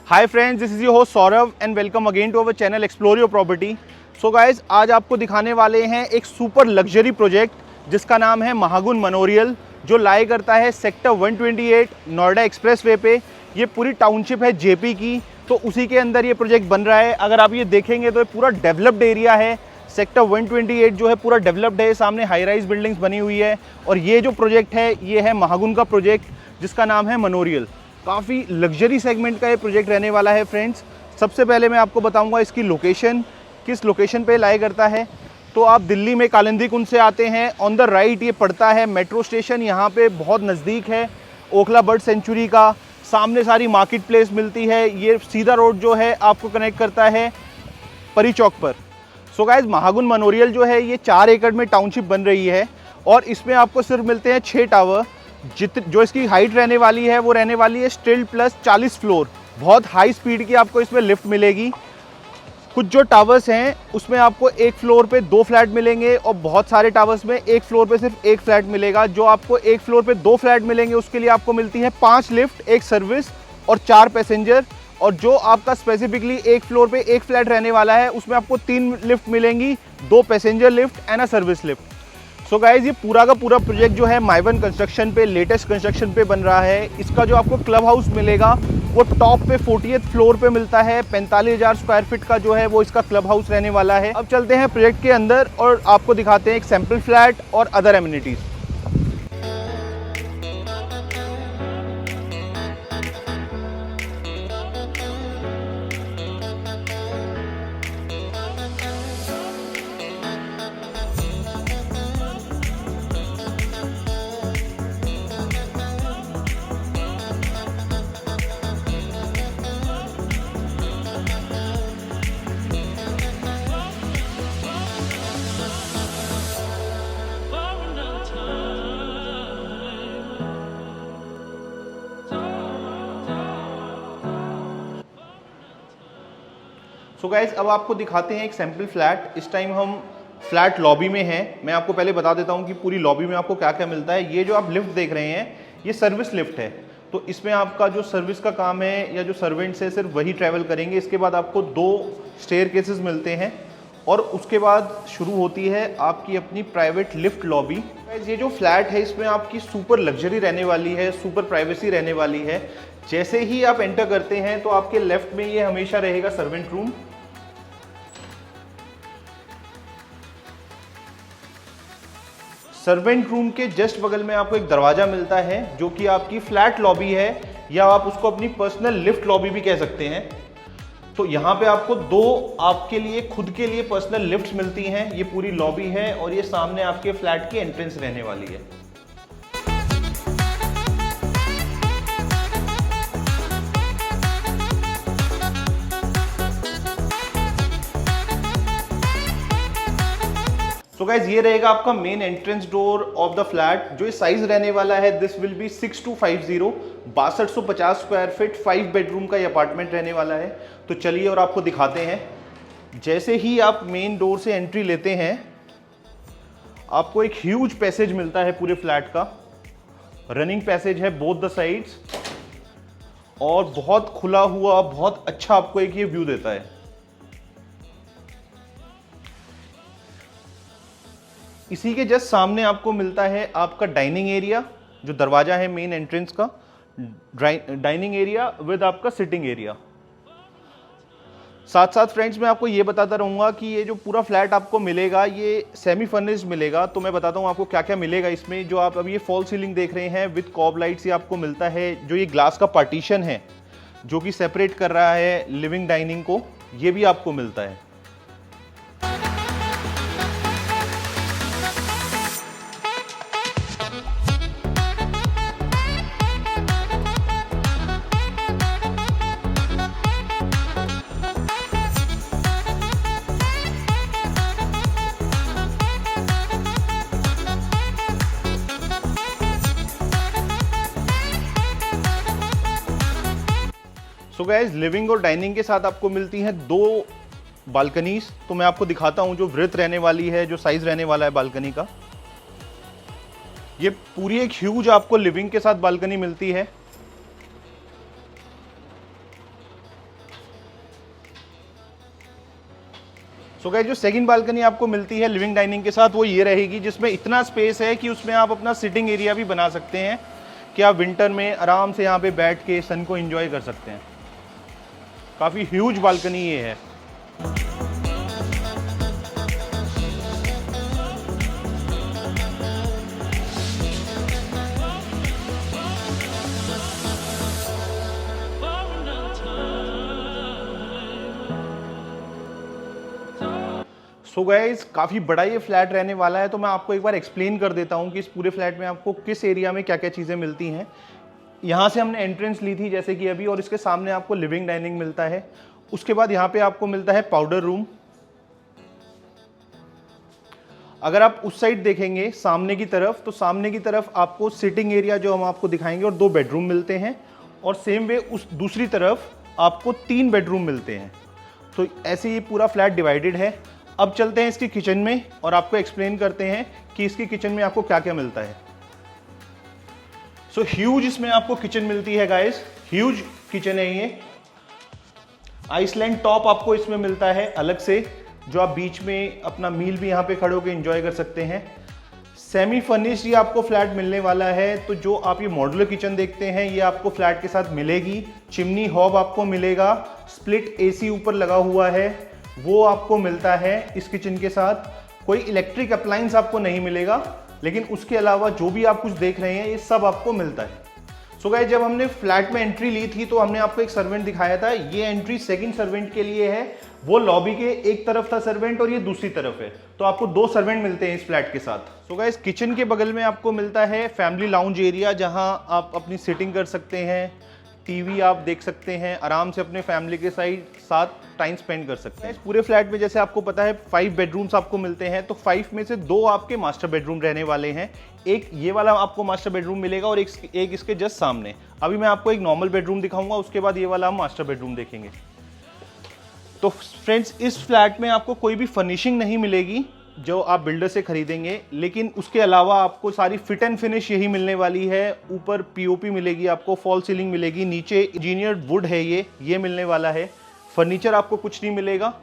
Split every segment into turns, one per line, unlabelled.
Hi friends, this is your host Saurabh and welcome again to our channel explore your property. So guys, आज आपको दिखाने वाले हैं एक सुपर लग्जरी प्रोजेक्ट जिसका नाम है महागुन मेमोरियल, जो लाई करता है सेक्टर 128 नोएडा एक्सप्रेस वे पे। ये पूरी टाउनशिप है जेपी की, तो उसी के अंदर ये प्रोजेक्ट बन रहा है। अगर आप ये देखेंगे तो ये पूरा डेवलप्ड एरिया है। सेक्टर 128 जो है पूरा डेवलप्ड है, सामने हाई राइज बिल्डिंग्स बनी हुई है। और ये जो प्रोजेक्ट है ये है महागुन का प्रोजेक्ट जिसका नाम है मेमोरियल। काफ़ी लग्जरी सेगमेंट का ये प्रोजेक्ट रहने वाला है फ्रेंड्स। सबसे पहले मैं आपको बताऊंगा इसकी लोकेशन, किस लोकेशन पे लाई करता है। तो आप दिल्ली में कालिंदी कुंज से आते हैं, ऑन द राइट ये पड़ता है मेट्रो स्टेशन, यहाँ पे बहुत नज़दीक है ओखला बर्ड सेंचुरी का। सामने सारी मार्केट प्लेस मिलती है। ये सीधा रोड जो है आपको कनेक्ट करता है परी चौक पर। सो गाइज, महागुन मेमोरियल जो है ये 4 एकड़ में टाउनशिप बन रही है और इसमें आपको सिर्फ मिलते हैं 6 टावर। जो इसकी हाइट रहने वाली है वो रहने वाली है स्टिल प्लस 40 फ्लोर। बहुत हाई स्पीड की आपको इसमें लिफ्ट मिलेगी। कुछ जो टावर्स हैं उसमें आपको एक फ्लोर पे 2 फ्लैट मिलेंगे और बहुत सारे टावर्स में एक फ्लोर पे सिर्फ 1 फ्लैट मिलेगा। जो आपको एक फ्लोर पे 2 फ्लैट मिलेंगे उसके लिए आपको मिलती है 5 लिफ्ट, 1 सर्विस और 4 पैसेंजर। और जो आपका स्पेसिफिकली एक फ्लोर पे 1 फ्लैट रहने वाला है उसमें आपको 3 लिफ्ट मिलेंगी, 2 passenger lift and a service lift. So guys, ये पूरा का पूरा प्रोजेक्ट जो है माइवन कंस्ट्रक्शन पे, लेटेस्ट कंस्ट्रक्शन पे बन रहा है। इसका जो आपको क्लब हाउस मिलेगा वो टॉप पे 40th फ्लोर पे मिलता है। 45,000 स्क्वायर फीट का जो है वो इसका क्लब हाउस रहने वाला है। अब चलते हैं प्रोजेक्ट के अंदर और आपको दिखाते हैं एक सैंपल फ्लैट और अदर एमिनिटीज। सो गाइज, अब आपको दिखाते हैं एक सैंपल फ्लैट। इस टाइम हम फ्लैट लॉबी में हैं। मैं आपको पहले बता देता हूं कि पूरी लॉबी में आपको क्या क्या मिलता है। ये जो आप लिफ्ट देख रहे हैं ये सर्विस लिफ्ट है। तो इसमें आपका जो सर्विस का काम है या जो सर्वेंट्स है सिर्फ वही ट्रैवल करेंगे। इसके बाद आपको 2 स्टेयरकेसेस मिलते हैं और उसके बाद शुरू होती है आपकी अपनी प्राइवेट लिफ्ट लॉबी। ये जो फ्लैट है इसमें आपकी सुपर लग्जरी रहने वाली है, सुपर प्राइवेसी रहने वाली है। जैसे ही आप एंटर करते हैं तो आपके लेफ्ट में ये हमेशा रहेगा सर्वेंट रूम। सर्वेंट रूम के जस्ट बगल में आपको एक दरवाजा मिलता है जो कि आपकी फ्लैट लॉबी है, या आप उसको अपनी पर्सनल लिफ्ट लॉबी भी कह सकते हैं। तो यहाँ पे आपको 2 आपके लिए खुद के लिए पर्सनल लिफ्ट्स मिलती हैं। ये पूरी लॉबी है और ये सामने आपके फ्लैट की एंट्रेंस रहने वाली है। सो गाइज, ये रहेगा आपका main entrance door of the flat. जो ये साइज रहने वाला है this will be 6250, 6250 square feet, 5 bedroom का ये अपार्टमेंट रहने वाला है। तो चलिए और आपको दिखाते हैं। जैसे ही आप मेन डोर से एंट्री लेते हैं आपको एक ह्यूज पैसेज मिलता है पूरे फ्लैट का। रनिंग पैसेज है बोथ द साइड्स और बहुत खुला हुआ, बहुत अच्छा आपको एक ये व्यू देता है। इसी के जस्ट सामने आपको मिलता है आपका डाइनिंग एरिया, जो दरवाजा है मेन एंट्रेंस का। डाइनिंग एरिया विद आपका सिटिंग एरिया। साथ साथ फ्रेंड्स मैं आपको ये बताता रहूँगा कि ये जो पूरा फ्लैट आपको मिलेगा ये सेमी फर्निश्ड मिलेगा। तो मैं बताता हूँ आपको क्या क्या मिलेगा इसमें। जो आप अभी ये फॉल सीलिंग देख रहे हैं विद कॉब लाइट्स, ये आपको मिलता है। जो ये ग्लास का पार्टीशन है जो कि सेपरेट कर रहा है लिविंग डाइनिंग को, ये भी आपको मिलता है। सो गाइस, लिविंग और डाइनिंग के साथ आपको मिलती हैं 2 बालकनीज। तो मैं आपको दिखाता हूं जो विड्थ रहने वाली है, जो साइज रहने वाला है बालकनी का। ये पूरी एक ह्यूज आपको लिविंग के साथ बालकनी मिलती है। सो गाइस जो सेकंड बालकनी आपको मिलती है लिविंग डाइनिंग के साथ वो ये रहेगी, जिसमें इतना स्पेस है कि उसमें आप अपना सिटिंग एरिया भी बना सकते हैं कि आप विंटर में आराम से यहाँ पे बैठ के सन को एंजॉय कर सकते हैं। काफ़ी ह्यूज बालकनी ये है। सो गाइस काफ़ी बड़ा ये फ्लैट रहने वाला है, तो मैं आपको एक बार एक्सप्लेन कर देता हूँ कि इस पूरे फ्लैट में आपको किस एरिया में क्या क्या चीज़ें मिलती हैं। यहाँ से हमने एंट्रेंस ली थी जैसे कि अभी, और इसके सामने आपको लिविंग डाइनिंग मिलता है। उसके बाद यहाँ पे आपको मिलता है पाउडर रूम। अगर आप उस साइड देखेंगे सामने की तरफ, तो सामने की तरफ आपको सिटिंग एरिया जो हम आपको दिखाएंगे और 2 बेडरूम मिलते हैं, और सेम वे उस दूसरी तरफ आपको 3 बेडरूम मिलते हैं। तो ऐसे ये पूरा फ्लैट डिवाइडेड है। अब चलते हैं इसकी किचन में और आपको एक्सप्लेन करते हैं कि इसकी किचन में आपको क्या क्या मिलता है। सो ह्यूज इसमें आपको किचन मिलती है गाइस, ह्यूज किचन है ये। आइसलैंड टॉप आपको इसमें मिलता है अलग से, जो आप बीच में अपना मील भी यहाँ पे खड़े होकर एंजॉय कर सकते हैं। सेमी फर्निश्ड ये आपको फ्लैट मिलने वाला है। तो जो आप ये मॉड्यूलर किचन देखते हैं ये आपको फ्लैट के साथ मिलेगी। चिमनी हॉब आपको मिलेगा, स्प्लिट एसी ऊपर लगा हुआ है वो आपको मिलता है इस किचन के साथ। कोई इलेक्ट्रिक अप्लायंस आपको नहीं मिलेगा, लेकिन उसके अलावा जो भी आप कुछ देख रहे हैं ये सब आपको मिलता है। सो गाइस जब हमने फ्लैट में एंट्री ली थी तो हमने आपको एक सर्वेंट दिखाया था। ये एंट्री सेकंड सर्वेंट के लिए है। वो लॉबी के एक तरफ था सर्वेंट और ये दूसरी तरफ है, तो आपको 2 सर्वेंट मिलते हैं इस फ्लैट के साथ। सो गाइस किचन के बगल में आपको मिलता है फैमिली लाउंज एरिया, जहां आप अपनी सिटिंग कर सकते हैं, टीवी आप देख सकते हैं, आराम से अपने फैमिली के साथ टाइम स्पेंड कर सकते हैं। इस पूरे फ्लैट में जैसे आपको पता है 5 बेडरूम्स आपको मिलते हैं, तो 5 में से 2 आपके मास्टर बेडरूम रहने वाले हैं। एक ये वाला आपको मास्टर बेडरूम मिलेगा और एक इसके जस्ट सामने। अभी मैं आपको एक नॉर्मल बेडरूम दिखाऊंगा, उसके बाद ये वाला हम मास्टर बेडरूम देखेंगे। तो फ्रेंड्स इस फ्लैट में आपको कोई भी फर्निशिंग नहीं मिलेगी जो आप बिल्डर से खरीदेंगे, लेकिन उसके अलावा आपको सारी फिट एंड फिनिश यही मिलने वाली है। ऊपर पीओपी मिलेगी आपको, फॉल सीलिंग मिलेगी, नीचे इंजीनियर्ड वुड है ये मिलने वाला है। फर्नीचर आपको कुछ नहीं मिलेगा।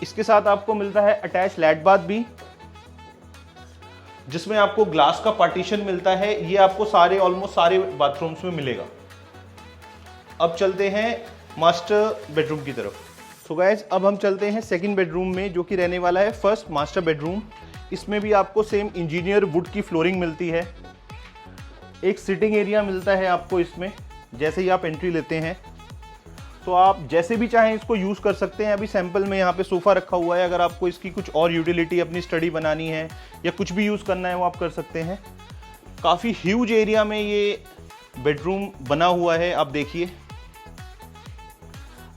इसके साथ आपको मिलता है अटैच लैट बाथ भी, जिसमें आपको ग्लास का पार्टीशन मिलता है। ये आपको ऑलमोस्ट सारे बाथरूम्स में मिलेगा। अब चलते हैं मास्टर बेडरूम की तरफ। सो गाइस अब हम चलते हैं सेकंड बेडरूम में, जो कि रहने वाला है फर्स्ट मास्टर बेडरूम। इसमें भी आपको सेम इंजीनियर वुड की फ्लोरिंग मिलती है। एक सिटिंग एरिया मिलता है आपको इसमें। जैसे ही आप एंट्री लेते हैं तो आप जैसे भी चाहें इसको यूज़ कर सकते हैं। अभी सैंपल में यहाँ पे सोफ़ा रखा हुआ है, अगर आपको इसकी कुछ और यूटिलिटी अपनी स्टडी बनानी है या कुछ भी यूज़ करना है वो आप कर सकते हैं। काफ़ी ह्यूज एरिया में ये बेडरूम बना हुआ है। आप देखिए,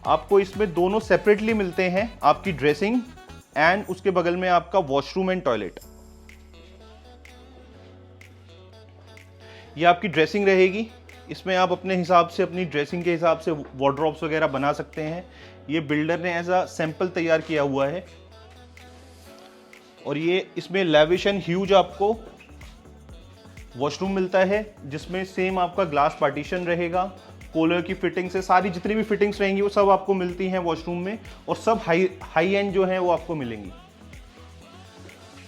आपको इसमें दोनों सेपरेटली मिलते हैं, आपकी ड्रेसिंग एंड उसके बगल में आपका वॉशरूम एंड टॉयलेट। ये आपकी ड्रेसिंग रहेगी। इसमें आप अपने हिसाब से, अपनी ड्रेसिंग के हिसाब से वार्डरोब्स वगैरह बना सकते हैं। ये बिल्डर ने ऐसा सैंपल तैयार किया हुआ है। और ये इसमें लैविश एंड ह्यूज आपको वॉशरूम मिलता है, जिसमें सेम आपका ग्लास पार्टीशन रहेगा। कूलर की फिटिंग से सारी जितनी भी फिटिंग्स रहेंगी वो सब आपको मिलती हैं वॉशरूम में, और सब हाई एंड जो है वो आपको मिलेंगी।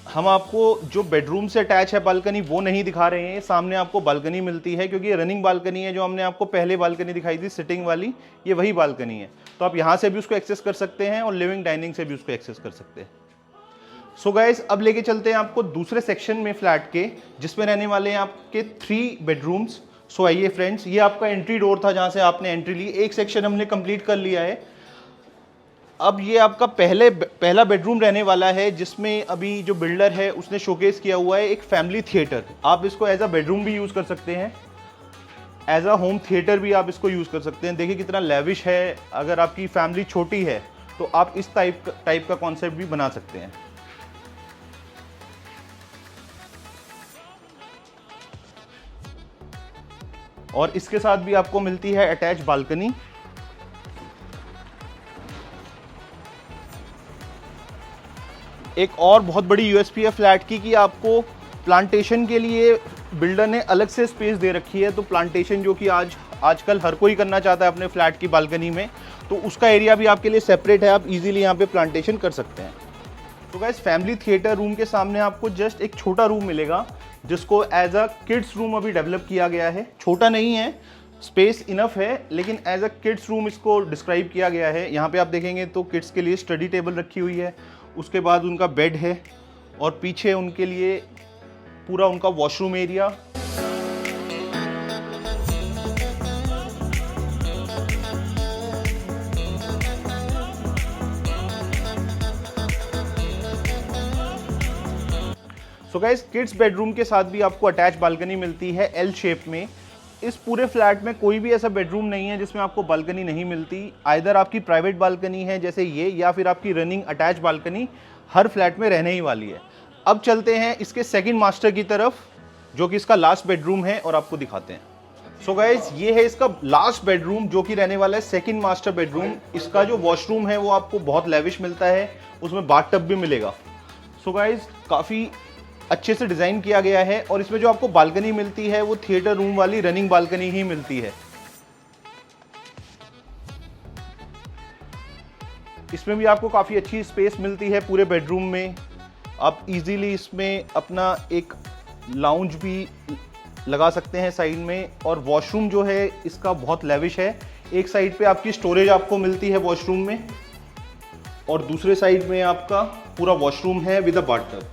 हम आपको जो बेडरूम से अटैच है बालकनी वो नहीं दिखा रहे हैं। सामने आपको बालकनी मिलती है, क्योंकि ये रनिंग बालकनी है। जो हमने आपको पहले बालकनी दिखाई थी सिटिंग वाली, ये वही बालकनी है। तो आप यहाँ से भी उसको एक्सेस कर सकते हैं और लिविंग डाइनिंग से भी उसको एक्सेस कर सकते हैं। सो गाइस अब लेके चलते हैं आपको दूसरे सेक्शन में फ्लैट के, जिसमें रहने वाले हैं आपके 3 बेडरूम्स। सो आइए फ्रेंड्स, ये आपका एंट्री डोर था जहाँ से आपने एंट्री ली। एक सेक्शन हमने कंप्लीट कर लिया है। अब ये आपका पहला बेडरूम रहने वाला है, जिसमें अभी जो बिल्डर है उसने शोकेस किया हुआ है एक फैमिली थिएटर। आप इसको एज अ बेडरूम भी यूज़ कर सकते हैं, एज अ होम थिएटर भी आप इसको यूज़ कर सकते हैं। देखिए कितना लेविश है। अगर आपकी फैमिली छोटी है तो आप इस टाइप का कॉन्सेप्ट भी बना सकते हैं। और इसके साथ भी आपको मिलती है अटैच बालकनी। एक और बहुत बड़ी यूएसपी है फ्लैट की कि आपको प्लांटेशन के लिए बिल्डर ने अलग से स्पेस दे रखी है। तो प्लांटेशन जो कि आजकल हर कोई करना चाहता है अपने फ्लैट की बालकनी में, तो उसका एरिया भी आपके लिए सेपरेट है, आप इजीली यहाँ पे प्लांटेशन कर सकते हैं। तो गाइस फैमिली थिएटर रूम के सामने आपको जस्ट एक छोटा रूम मिलेगा जिसको एज अ किड्स रूम अभी डेवलप किया गया है। छोटा नहीं है, स्पेस इनफ है, लेकिन एज अ किड्स रूम इसको डिस्क्राइब किया गया है। यहाँ पे आप देखेंगे तो किड्स के लिए स्टडी टेबल रखी हुई है, उसके बाद उनका बेड है और पीछे उनके लिए पूरा उनका washroom area. So guys kids bedroom के साथ भी आपको अटैच बालकनी मिलती है एल शेप में। इस पूरे फ्लैट में कोई भी ऐसा बेडरूम नहीं है जिसमें आपको बालकनी नहीं मिलती। आइदर आपकी प्राइवेट बालकनी है जैसे ये, या फिर आपकी रनिंग अटैच बालकनी हर फ्लैट में रहने ही वाली है। अब चलते हैं इसके सेकंड मास्टर की तरफ जो कि इसका लास्ट बेडरूम है और आपको दिखाते हैं। सो गाइस ये है इसका लास्ट बेडरूम जो कि रहने वाला है सेकंड मास्टर बेडरूम। इसका जो वॉशरूम है वो आपको बहुत लेविश मिलता है, उसमें बाथटब भी मिलेगा। सो गाइस काफ़ी अच्छे से डिज़ाइन किया गया है और इसमें जो आपको बालकनी मिलती है वो थिएटर रूम वाली रनिंग बालकनी ही मिलती है। इसमें भी आपको काफ़ी अच्छी स्पेस मिलती है पूरे बेडरूम में। आप इजीली इसमें अपना एक लाउंज भी लगा सकते हैं साइड में, और वॉशरूम जो है इसका बहुत लेविश है। एक साइड पे आपकी स्टोरेज आपको मिलती है वॉशरूम में और दूसरे साइड में आपका पूरा वॉशरूम है with a bathtub.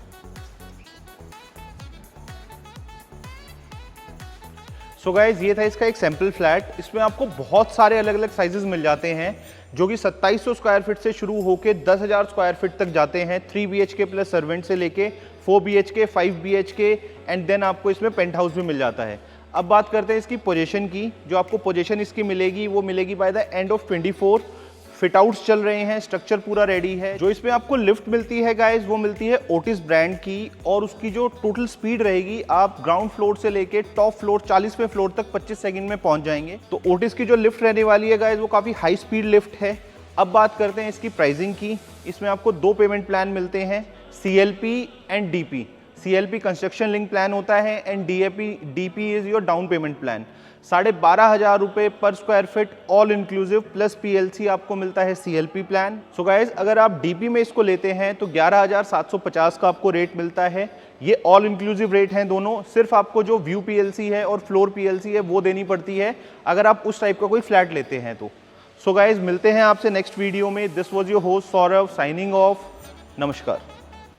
So guys ये था इसका एक सैम्पल फ्लैट। इसमें आपको बहुत सारे अलग अलग साइजेस मिल जाते हैं जो कि 2700 स्क्वायर फीट से शुरू होकर 10,000 स्क्वायर फीट तक जाते हैं। 3 BHK प्लस सर्वेंट से लेके 4 BHK, 5 BHK एंड देन आपको इसमें पेंट हाउस भी मिल जाता है। अब बात करते हैं इसकी पोजीशन की। जो आपको पोजीशन इसकी मिलेगी वो मिलेगी by the end of 24। Fit outs चल रहे हैं, स्ट्रक्चर पूरा रेडी है। जो इसमें आपको लिफ्ट मिलती है गाइज वो मिलती है ओटिस ब्रांड की, और उसकी जो टोटल स्पीड रहेगी आप ग्राउंड फ्लोर से लेके टॉप फ्लोर 40वें फ्लोर तक 25 सेकंड में पहुंच जाएंगे। तो ओटिस की जो लिफ्ट रहने वाली है गाइज वो काफ़ी हाई स्पीड लिफ्ट है। अब बात करते हैं इसकी प्राइसिंग की। इसमें आपको 2 पेमेंट प्लान मिलते हैं, CLP and DP। CLP construction link plan होता है and DP is your down payment plan. 12,500 रुपये पर square feet all inclusive plus PLC आपको मिलता है CLP प्लान। सो गाइज अगर आप DP में इसको लेते हैं तो 11,750 का आपको रेट मिलता है। ये ऑल इंक्लूसिव रेट हैं दोनों। सिर्फ आपको जो व्यू PLC है और फ्लोर PLC है वो देनी पड़ती है अगर आप उस टाइप का कोई फ्लैट लेते हैं तो। सो गाइज मिलते हैं आपसे नेक्स्ट वीडियो में। This was your host Saurabh signing off. नमस्कार।